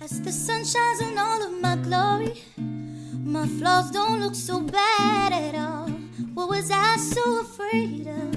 As the sun shines on all of my glory, my flaws don't look so bad at all. What was I so afraid of?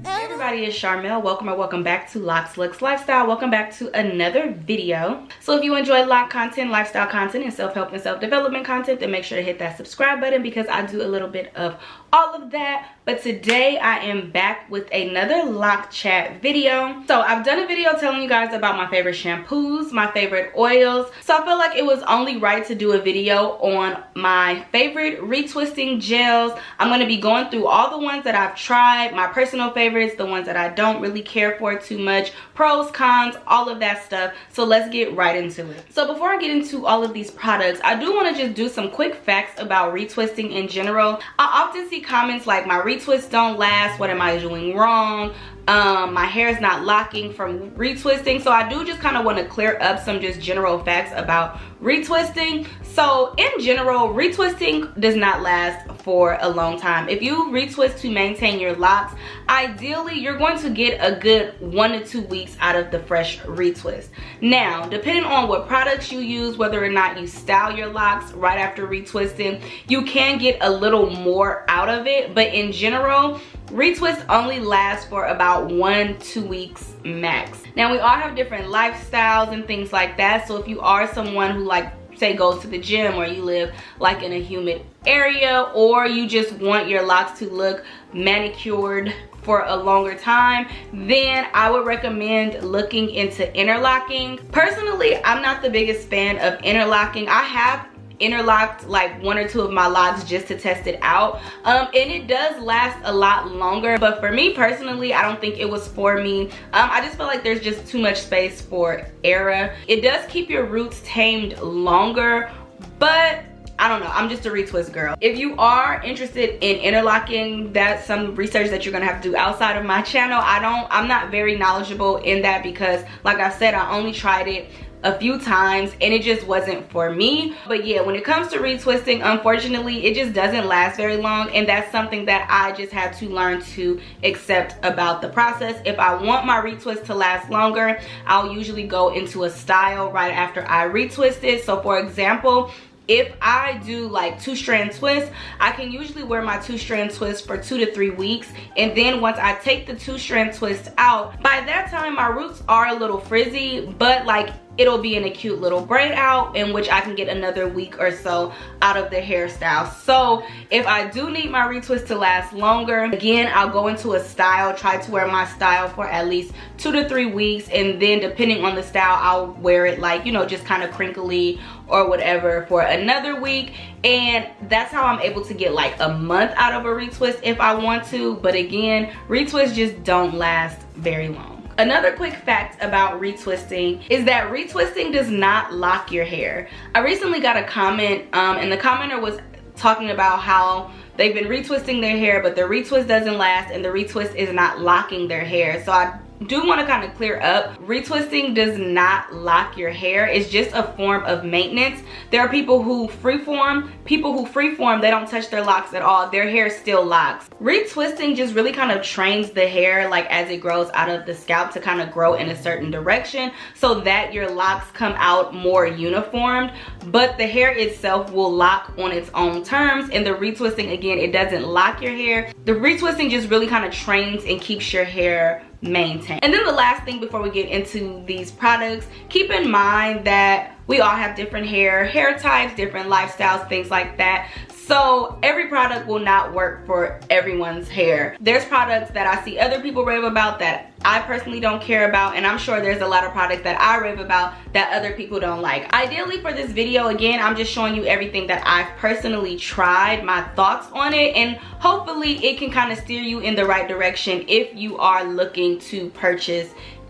Hey everybody, it's Sharmel. Welcome back to Locs, Lux Lifestyle. Welcome back to another video. So if you enjoy loc content, lifestyle content, and self-help and self-development content, then make sure to hit that subscribe button because I do a little bit of all of that. But today I am back with another loc chat video. So I've done a video telling you guys about my favorite shampoos, my favorite oils. So I felt like it was only right to do a video on my favorite retwisting gels. I'm going to be going through all the ones that I've tried, my personal favorites, the ones that I don't really care for too much, pros, cons, all of that stuff. So let's get right into it. So before I get into all of these products, I do want to just do some quick facts about retwisting in general. I often see comments like, my retwists don't last, what am I doing wrong? My hair is not locking from retwisting. So I do just kind of want to clear up some just general facts about retwisting. So in general, retwisting does not last for a long time. If you retwist to maintain your locks, ideally you're going to get a good 1 to 2 weeks out of the fresh retwist. Now, depending on what products you use, whether or not you style your locks right after retwisting, you can get a little more out of it. But in general, retwists only last for about 1 to 2 weeks max. Now, we all have different lifestyles and things like that. So if you are someone who, like, say, goes to the gym, or you live like in a humid area, or you just want your locks to look manicured for a longer time, then I would recommend looking into interlocking. Personally, I'm not the biggest fan of interlocking. I have interlocked like 1 or 2 of my locks just to test it out, and it does last a lot longer. But for me personally, I don't think it was for me. I just feel like there's just too much space for error. It does keep your roots tamed longer, but I don't know, I'm just a retwist girl. If you are interested in interlocking, that's some research that you're gonna have to do outside of my channel. I'm not very knowledgeable in that because, like I said, I only tried it a few times and it just wasn't for me. But yeah, when it comes to retwisting, unfortunately, it just doesn't last very long, and that's something that I just had to learn to accept about the process. If I want my retwist to last longer, I'll usually go into a style right after I retwist it. So for example, if I do like 2-strand twists, I can usually wear my 2-strand twist for 2 to 3 weeks. And then once I take the 2-strand twist out, by that time my roots are a little frizzy, but like it'll be in a cute little braid out, in which I can get another week or so out of the hairstyle. So if I do need my retwist to last longer, again, I'll go into a style, try to wear my style for at least 2 to 3 weeks, and then depending on the style, I'll wear it like, you know, just kind of crinkly or whatever for another week. And that's how I'm able to get like a month out of a retwist if I want to. But again, retwists just don't last very long. Another quick fact about retwisting is that retwisting does not lock your hair. I recently got a comment and the commenter was talking about how they've been retwisting their hair, but the retwist doesn't last and the retwist is not locking their hair. So I do want to kind of clear up, retwisting does not lock your hair. It's just a form of maintenance. There are people who freeform, they don't touch their locks at all, their hair still locks. Retwisting just really kind of trains the hair, like as it grows out of the scalp, to kind of grow in a certain direction so that your locks come out more uniformed, but the hair itself will lock on its own terms. And the retwisting, again, it doesn't lock your hair. The retwisting just really kind of trains and keeps your hair maintained. And then the last thing before we get into these products, keep in mind that we all have different hair types, different lifestyles, things like that. So every product will not work for everyone's hair. There's products that I see other people rave about that I personally don't care about, and I'm sure there's a lot of products that I rave about that other people don't like. Ideally for this video, again, I'm just showing you everything that I've personally tried, my thoughts on it, and hopefully it can kind of steer you in the right direction if you are looking to purchase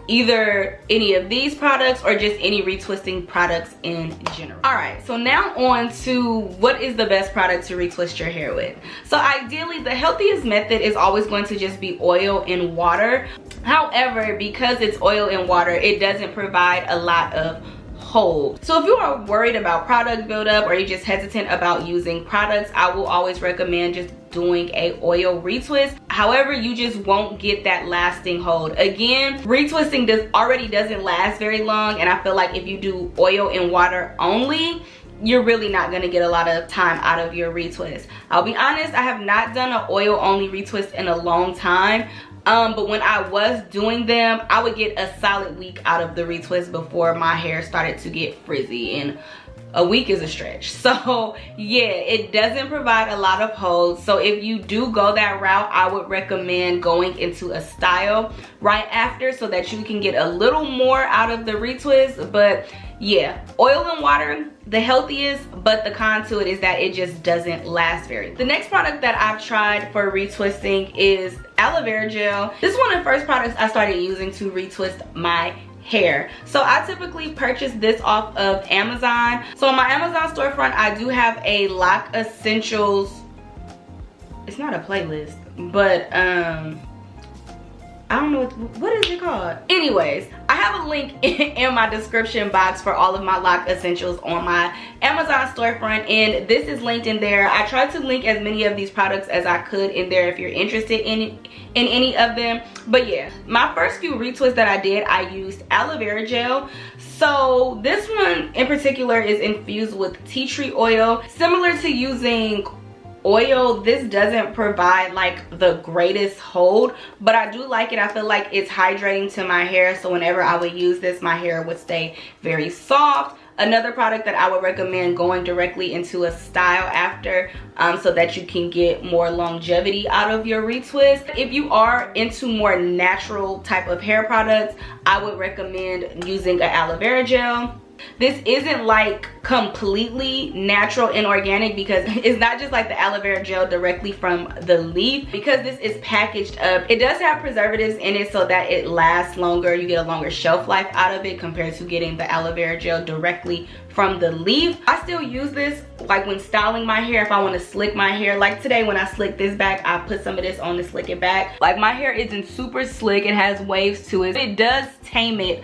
either any of these products or just any retwisting products in general. All right, so now on to what is the best product to retwist your hair with. So ideally, the healthiest method is always going to just be oil and water. However, because it's oil and water, it doesn't provide a lot of hold. So if you are worried about product buildup or you're just hesitant about using products, I will always recommend just doing a oil retwist. However, you just won't get that lasting hold. Again, retwisting already doesn't last very long, and I feel like if you do oil and water only, you're really not going to get a lot of time out of your retwist. I'll be honest, I have not done an oil only retwist in a long time. But when I was doing them, I would get a solid week out of the retwist before my hair started to get frizzy, and a week is a stretch. So yeah, it doesn't provide a lot of hold. So if you do go that route, I would recommend going into a style right after so that you can get a little more out of the retwist. But yeah, oil and water, the healthiest, but the con to it is that it just doesn't last very. The next product that I've tried for retwisting is Aloe Vera Gel. This is one of the first products I started using to retwist my hair. So I typically purchase this off of Amazon. So on my Amazon storefront, I do have a Loc Essentials, it's not a playlist, but I don't know what is it called. Anyways, I have a link in my description box for all of my Loc Essentials on my Amazon storefront, and this is linked in there. I tried to link as many of these products as I could in there if you're interested in any of them. But yeah, my first few retwists that I did, I used Aloe Vera Gel. So this one in particular is infused with tea tree oil. Similar to using oil, this doesn't provide like the greatest hold, but I do like it. I feel like it's hydrating to my hair, so whenever I would use this, my hair would stay very soft. Another product that I would recommend going directly into a style after, so that you can get more longevity out of your retwist. If you are into more natural type of hair products, I would recommend using an aloe vera gel. This isn't like completely natural and organic because it's not just like the aloe vera gel directly from the leaf. Because this is packaged up, it does have preservatives in it so that it lasts longer. You get a longer shelf life out of it compared to getting the aloe vera gel directly from the leaf. I still use this like when styling my hair. If I want to slick my hair, like today when I slick this back, I put some of this on to slick it back. Like my hair isn't super slick, it has waves to it. It does tame it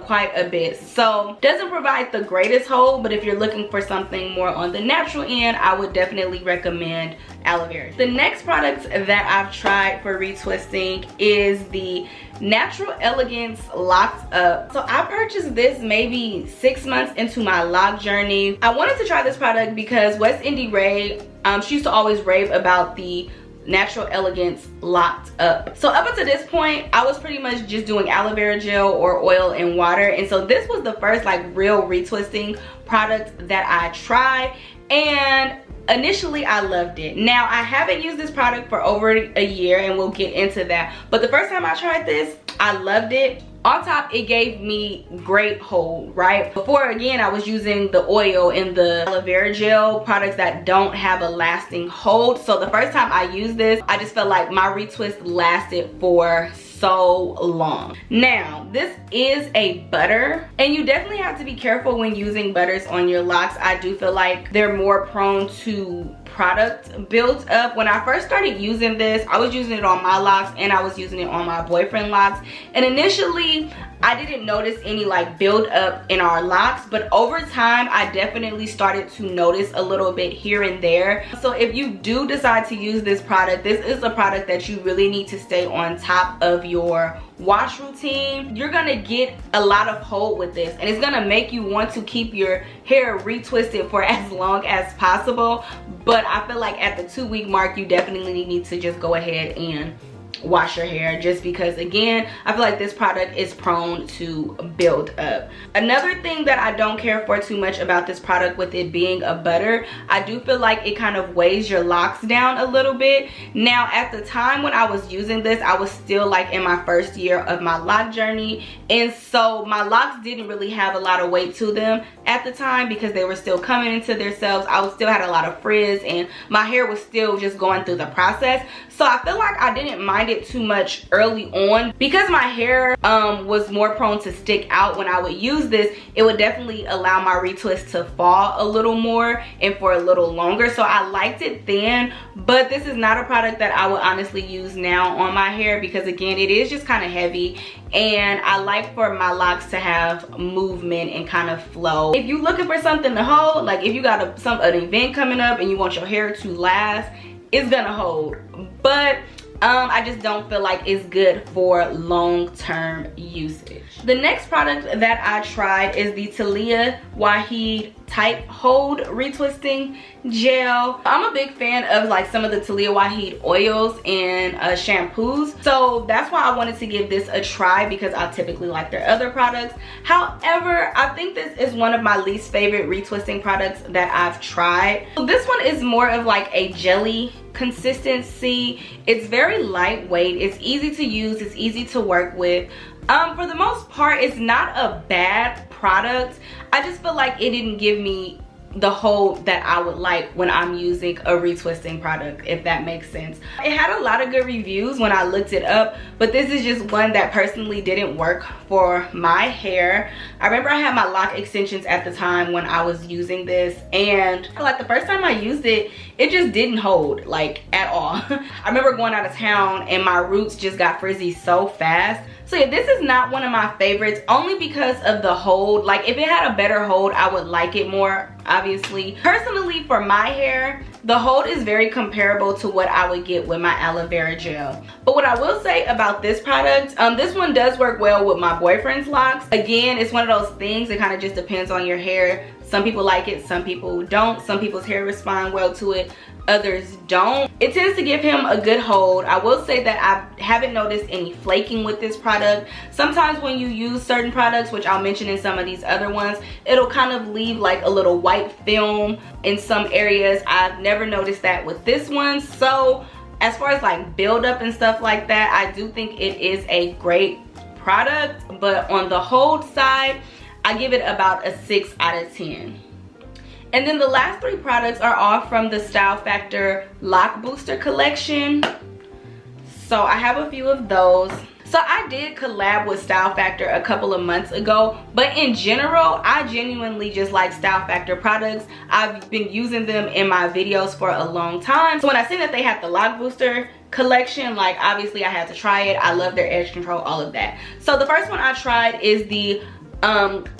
quite a bit. So doesn't provide the greatest hold, but if you're looking for something more on the natural end, I would definitely recommend aloe vera. The next product that I've tried for retwisting is the Natural Elegance Loc'd Up. So I purchased this maybe 6 months into my lock journey. I wanted to try this product because West Indie Ray, she used to always rave about the Natural Elegance Loc'd Up. So up until this point, I was pretty much just doing aloe vera gel or oil and water, and so this was the first like real retwisting product that I tried, and initially I loved it. Now I haven't used this product for over a year, and we'll get into that, but the first time I tried this, I loved it. On top, it gave me great hold, right? Before, again, I was using the oil and the aloe vera gel products that don't have a lasting hold. So the first time I used this, I just felt like my retwist lasted for so long. Now, this is a butter, and you definitely have to be careful when using butters on your locks. I do feel like they're more prone to product built up. When I first started using this, I was using it on my locks and I was using it on my boyfriend locks, and initially I didn't notice any like build up in our locks, but over time I definitely started to notice a little bit here and there. So if you do decide to use this product, this is a product that you really need to stay on top of your wash routine. You're gonna get a lot of hold with this, and it's gonna make you want to keep your hair retwisted for as long as possible. But I feel like at the 2-week mark, you definitely need to just go ahead and wash your hair, just because again, I feel like this product is prone to build up. Another thing that I don't care for too much about this product, with it being a butter, I do feel like it kind of weighs your locks down a little bit. Now at the time when I was using this, I was still like in my first year of my lock journey, and so my locks didn't really have a lot of weight to them at the time because they were still coming into themselves. I still had a lot of frizz and my hair was still just going through the process. So I feel like I didn't mind it too much early on because my hair was more prone to stick out when I would use this. It would definitely allow my retwist to fall a little more and for a little longer. So I liked it then, but this is not a product that I would honestly use now on my hair because again, it is just kind of heavy and I like for my locks to have movement and kind of flow. If you're looking for something to hold, like if you got an event coming up and you want your hair to last, it's gonna hold. But I just don't feel like it's good for long-term usage. The next product that I tried is the Taliah Waajid Tight Hold Retwisting Gel. I'm a big fan of like some of the Taliah Waajid oils and shampoos, so that's why I wanted to give this a try because I typically like their other products. However, I think this is one of my least favorite retwisting products that I've tried. So this one is more of like a jelly consistency. It's very lightweight, it's easy to use, it's easy to work with. For the most part, it's not a bad product. I just feel like it didn't give me the hold that I would like when I'm using a retwisting product, if that makes sense. It had a lot of good reviews when I looked it up, but this is just one that personally didn't work for my hair. I remember I had my Loc extensions at the time when I was using this, and like the first time I used it, it just didn't hold like at all. I remember going out of town and my roots just got frizzy so fast. So yeah, this is not one of my favorites only because of the hold. Like if it had a better hold, I would like it more, obviously. Personally, for my hair, the hold is very comparable to what I would get with my Aloe Vera Gel. But what I will say about this product, this one does work well with my boyfriend's locks. Again, it's one of those things, it kind of just depends on your hair. Some people like it, some people don't. Some people's hair respond well to it, others don't. It tends to give him a good hold. I will say that I haven't noticed any flaking with this product. Sometimes when you use certain products, which I'll mention in some of these other ones, it'll kind of leave like a little white film in some areas. I've never noticed that with this one. So as far as like buildup and stuff like that, I do think it is a great product, but on the hold side, I give it about a 6 out of 10. And then the last 3 products are all from the Style Factor Lock Booster collection. So I have a few of those. So I did collab with Style Factor a couple of months ago, but in general, I genuinely just like Style Factor products. I've been using them in my videos for a long time. So when I seen that they had the Lock Booster collection, like obviously I had to try it. I love their edge control, all of that. So the first one I tried is the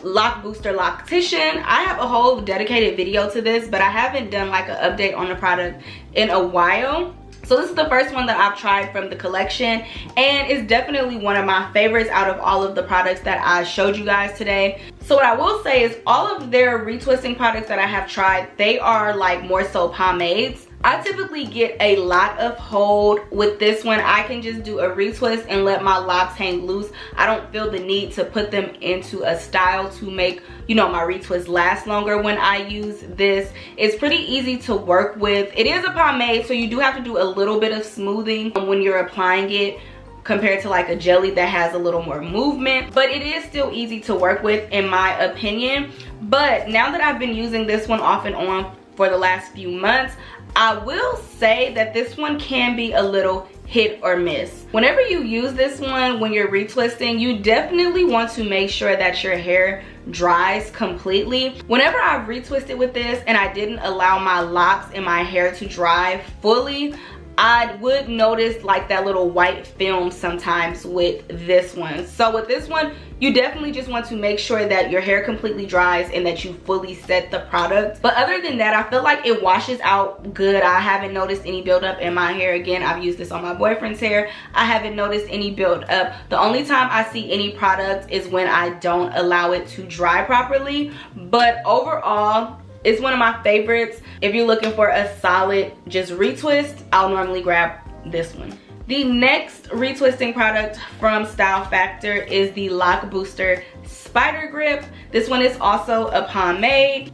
Lock Booster Loctician. I have a whole dedicated video to this, but I haven't done like an update on the product in a while. So this is the first one that I've tried from the collection, and it's definitely one of my favorites out of all of the products that I showed you guys today. So what I will say is all of their retwisting products that I have tried, they are like more so pomades. I typically get a lot of hold with this one. I can just do a retwist and let my locks hang loose. I don't feel the need to put them into a style to make, you know, my retwist last longer when I use this. It's pretty easy to work with. It is a pomade, so you do have to do a little bit of smoothing when you're applying it compared to like a jelly that has a little more movement, but it is still easy to work with in my opinion. But now that I've been using this one off and on for the last few months, I will say that this one can be a little hit or miss. Whenever you use this one, when you're retwisting, you definitely want to make sure that your hair dries completely. Whenever I've retwisted with this and I didn't allow my locks and my hair to dry fully, I would notice like that little white film sometimes with this one. So with this one, you definitely just want to make sure that your hair completely dries and that you fully set the product. But other than that, I feel like it washes out good. I haven't noticed any buildup in my hair. Again, I've used this on my boyfriend's hair. I haven't noticed any buildup. The only time I see any product is when I don't allow it to dry properly. But overall, it's one of my favorites. If you're looking for a solid just retwist, I'll normally grab this one. The next retwisting product from Style Factor is the Lock Booster Spider Grip. This one is also a pomade.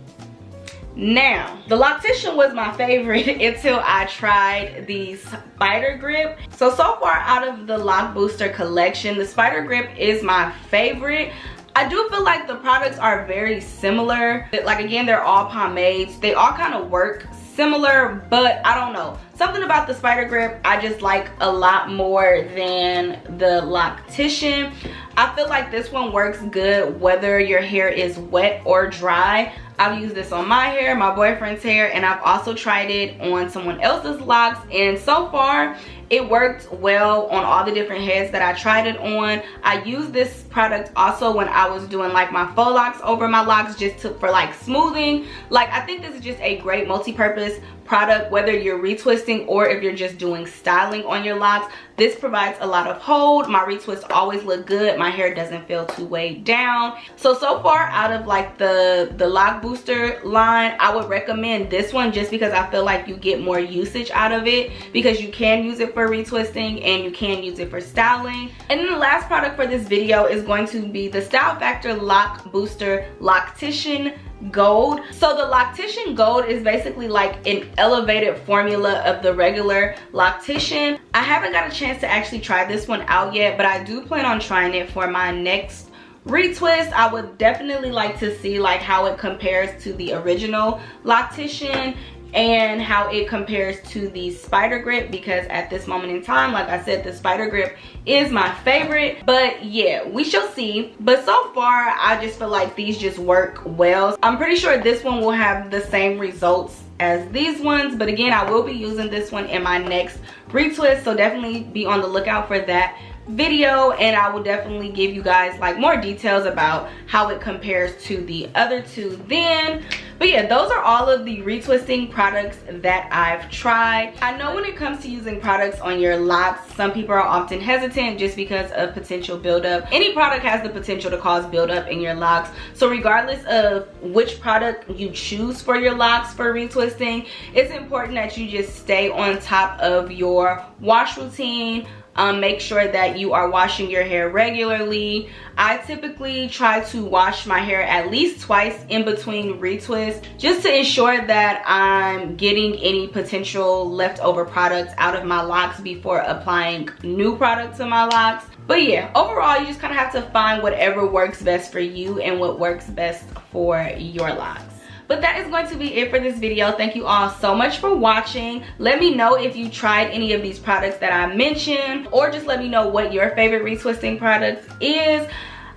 Now, the Loctician was my favorite until I tried the Spider Grip. So far out of the Lock Booster collection, the Spider Grip is my favorite. I do feel like the products are very similar. Like again, they're all pomades. They all kind of work similar, but I don't know. Something about the spider grip I just like a lot more than the Loctician. I feel like this one works good whether your hair is wet or dry. I've used this on my hair, my boyfriend's hair, and I've also tried it on someone else's locks, and so far it worked well on all the different heads that I tried it on. I used this product also when I was doing like my faux locks over my locks, just for like smoothing. Like, I think this is just a great multi-purpose product whether you're retwisting or if you're just doing styling on your locks. This provides a lot of hold. My retwists always look good. My hair doesn't feel too weighed down. So far out of like the lock booster line, I would recommend this one just because I feel like you get more usage out of it, because you can use it for retwisting and you can use it for styling. And then the last product for this video is going to be the Style Factor Lock Booster Loctician Gold. So the Loctician Gold is basically like an elevated formula of the regular Loctician. I haven't got a chance to actually try this one out yet, but I do plan on trying it for my next retwist. I would definitely like to see like how it compares to the original Loctician and how it compares to the spider grip, because at this moment in time, like I said, the spider grip is my favorite. But yeah, we shall see. But so far I just feel like these just work well. I'm pretty sure this one will have the same results as these ones, but again, I will be using this one in my next retwist, so definitely be on the lookout for that video, and I will definitely give you guys like more details about how it compares to the other two then. But yeah, those are all of the retwisting products that I've tried. I know when it comes to using products on your locks, some people are often hesitant just because of potential buildup. Any product has the potential to cause buildup in your locks, so regardless of which product you choose for your locks for retwisting, it's important that you just stay on top of your wash routine. Make sure that you are washing your hair regularly. I typically try to wash my hair at least twice in between retwists, just to ensure that I'm getting any potential leftover products out of my locks before applying new product to my locks. But yeah, overall you just kind of have to find whatever works best for you and what works best for your locks. But that is going to be it for this video. Thank you all so much for watching. Let me know if you tried any of these products that I mentioned, or just let me know what your favorite retwisting product is.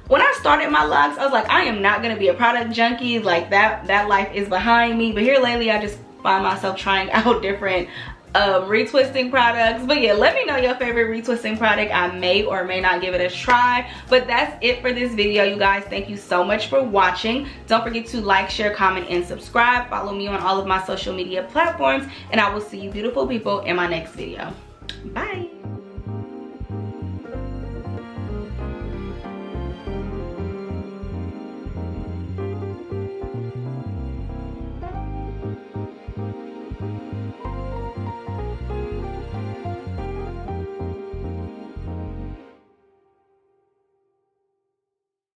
When I started my locks, I was like, I am not gonna be a product junkie. Like that life is behind me. But here lately, I just find myself trying out different retwisting products. But yeah, let me know your favorite retwisting product. I may or may not give it a try. But that's it for this video, you guys. Thank you so much for watching. Don't forget to like, share, comment, and subscribe. Follow me on all of my social media platforms, and I will see you beautiful people in my next video. Bye.